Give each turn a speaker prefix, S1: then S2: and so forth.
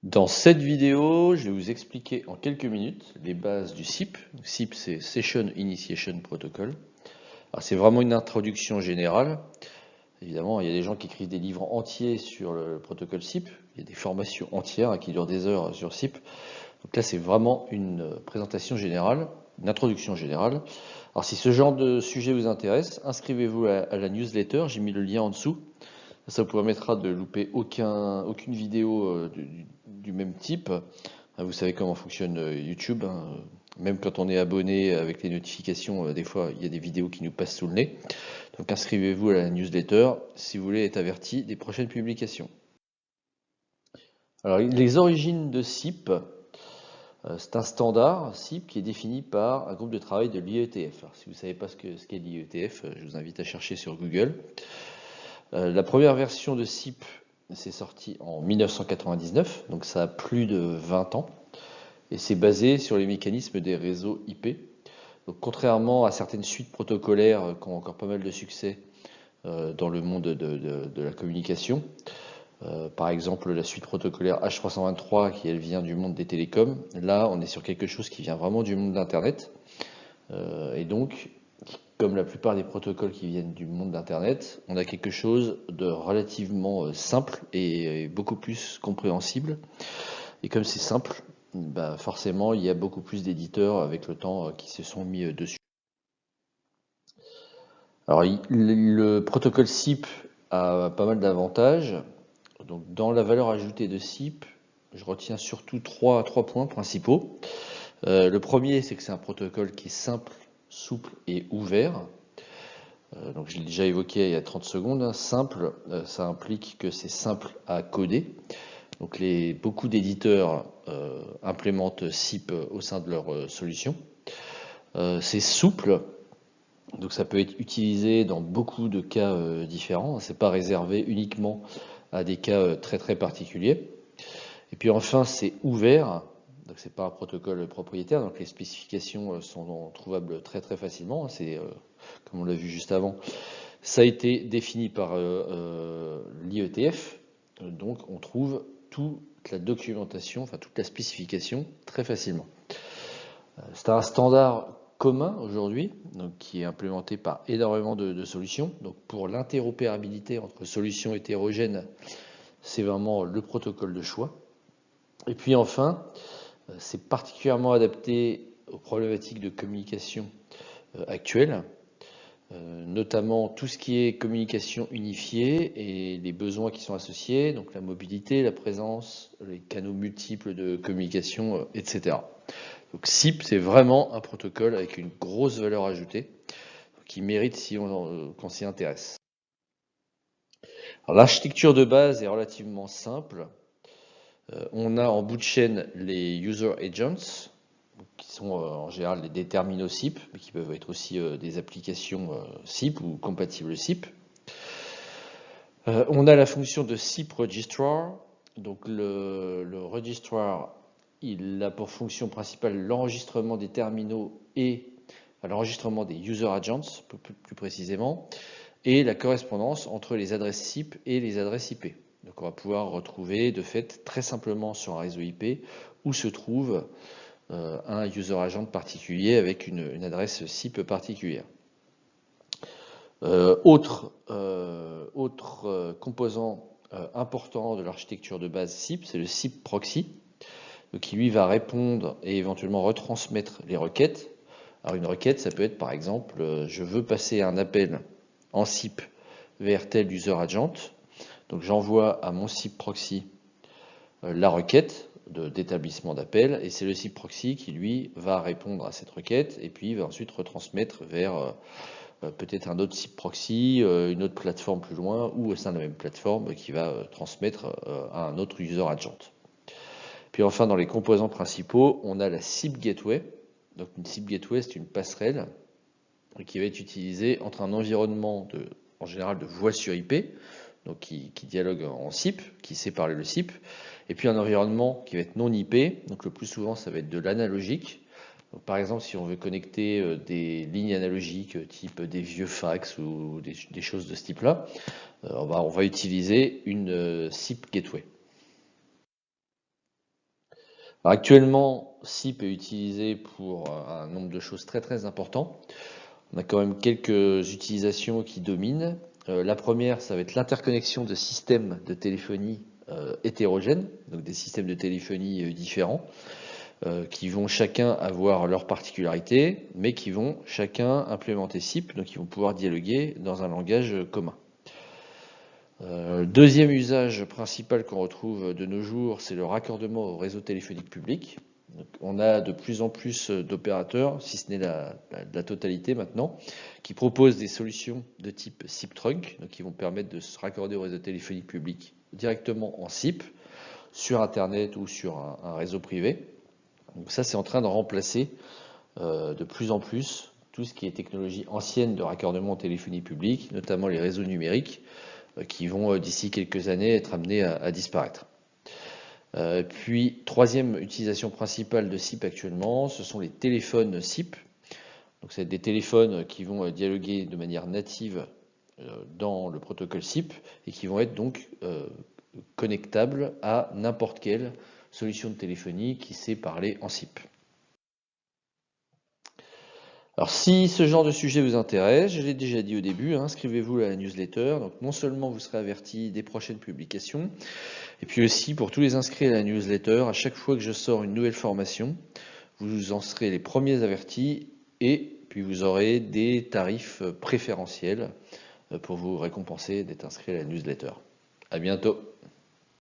S1: Dans cette vidéo, je vais vous expliquer en quelques minutes les bases du SIP. SIP, c'est Session Initiation Protocol. Alors, c'est vraiment une introduction générale. Évidemment, il y a des gens qui écrivent des livres entiers sur le protocole SIP. Il y a des formations entières qui durent des heures sur SIP. Donc là, c'est vraiment une présentation générale, une introduction générale. Alors, si ce genre de sujet vous intéresse, inscrivez-vous à la newsletter. J'ai mis le lien en dessous. Ça vous permettra de louper aucune vidéo du même type. Vous savez comment fonctionne YouTube, hein. Même quand on est abonné avec les notifications, des fois il y a des vidéos qui nous passent sous le nez. Donc inscrivez-vous à la newsletter si vous voulez être averti des prochaines publications. Alors les origines de SIP, c'est un standard SIP qui est défini par un groupe de travail de l'IETF. Alors si vous ne savez pas ce qu'est l'IETF, je vous invite à chercher sur Google. La première version de SIP s'est sortie en 1999, donc ça a plus de 20 ans, et c'est basé sur les mécanismes des réseaux IP. Donc, contrairement à certaines suites protocolaires qui ont encore pas mal de succès dans le monde de la communication, par exemple la suite protocolaire H323 qui elle vient du monde des télécoms, là on est sur quelque chose qui vient vraiment du monde d'Internet, et donc comme la plupart des protocoles qui viennent du monde d'Internet, on a quelque chose de relativement simple et beaucoup plus compréhensible. Et comme c'est simple, bah forcément, il y a beaucoup plus d'éditeurs avec le temps qui se sont mis dessus. Alors, le protocole SIP a pas mal d'avantages. Donc, dans la valeur ajoutée de SIP, je retiens surtout trois points principaux. Le premier, c'est que c'est un protocole qui est simple, souple et ouvert. Donc je l'ai déjà évoqué il y a 30 secondes, hein. Simple, ça implique que c'est simple à coder. Donc beaucoup d'éditeurs implémentent SIP au sein de leur solution. C'est souple, donc ça peut être utilisé dans beaucoup de cas différents. C'est pas réservé uniquement à des cas très très particuliers. Et puis enfin, c'est ouvert. Donc c'est pas un protocole propriétaire, donc les spécifications sont trouvables très très facilement. C'est comme on l'a vu juste avant. Ça a été défini par l'IETF, donc on trouve toute la documentation, enfin toute la spécification très facilement. C'est un standard commun aujourd'hui, donc qui est implémenté par énormément de solutions. Donc pour l'interopérabilité entre solutions hétérogènes, c'est vraiment le protocole de choix. Et puis enfin, c'est particulièrement adapté aux problématiques de communication actuelles. Notamment tout ce qui est communication unifiée et les besoins qui sont associés, donc la mobilité, la présence, les canaux multiples de communication, etc. Donc SIP, c'est vraiment un protocole avec une grosse valeur ajoutée qui mérite qu'on s'y intéresse. L'architecture de base est relativement simple. On a en bout de chaîne les user agents, qui sont en général des terminaux SIP, mais qui peuvent être aussi des applications SIP ou compatibles SIP. On a la fonction de SIP Registrar. Donc le registrar, il a pour fonction principale l'enregistrement des terminaux et l'enregistrement des user agents, plus précisément, et la correspondance entre les adresses SIP et les adresses IP. Donc on va pouvoir retrouver de fait très simplement sur un réseau IP où se trouve un user agent particulier avec une adresse SIP particulière. Autre composant important de l'architecture de base SIP, c'est le SIP proxy, qui lui va répondre et éventuellement retransmettre les requêtes. Alors une requête, ça peut être par exemple, je veux passer un appel en SIP vers tel user agent, donc j'envoie à mon SIP proxy la requête d'établissement d'appel, et c'est le SIP proxy qui lui va répondre à cette requête, et puis va ensuite retransmettre vers peut-être un autre SIP proxy, une autre plateforme plus loin, ou au sein de la même plateforme qui va transmettre à un autre user agent. Puis enfin, dans les composants principaux, on a la SIP gateway. Donc une SIP gateway, c'est une passerelle qui va être utilisée entre un environnement en général de voix sur IP, donc qui dialogue en SIP, qui sépare le SIP, et puis un environnement qui va être non IP, donc le plus souvent ça va être de l'analogique. Donc, par exemple, si on veut connecter des lignes analogiques type des vieux fax ou des choses de ce type-là, on va utiliser une SIP gateway. Alors, actuellement, SIP est utilisé pour un nombre de choses très très important. On a quand même quelques utilisations qui dominent. La première, ça va être l'interconnexion de systèmes de téléphonie hétérogènes, donc des systèmes de téléphonie différents, qui vont chacun avoir leurs particularités, mais qui vont chacun implémenter SIP, donc ils vont pouvoir dialoguer dans un langage commun. Deuxième usage principal qu'on retrouve de nos jours, c'est le raccordement au réseau téléphonique public. Donc, on a de plus en plus d'opérateurs, si ce n'est la totalité maintenant, qui proposent des solutions de type SIP trunk, donc qui vont permettre de se raccorder au réseau téléphonique public directement en SIP, sur Internet ou sur un réseau privé. Donc ça, c'est en train de remplacer de plus en plus tout ce qui est technologie ancienne de raccordement en téléphonie publique, notamment les réseaux numériques, qui vont d'ici quelques années être amenés à disparaître. Puis, troisième utilisation principale de SIP actuellement, ce sont les téléphones SIP. Donc, c'est des téléphones qui vont dialoguer de manière native dans le protocole SIP et qui vont être donc connectables à n'importe quelle solution de téléphonie qui sait parler en SIP. Alors, si ce genre de sujet vous intéresse, je l'ai déjà dit au début, inscrivez-vous à la newsletter. Donc, non seulement vous serez averti des prochaines publications, et puis aussi pour tous les inscrits à la newsletter, à chaque fois que je sors une nouvelle formation, vous en serez les premiers avertis, et puis vous aurez des tarifs préférentiels pour vous récompenser d'être inscrit à la newsletter. À bientôt.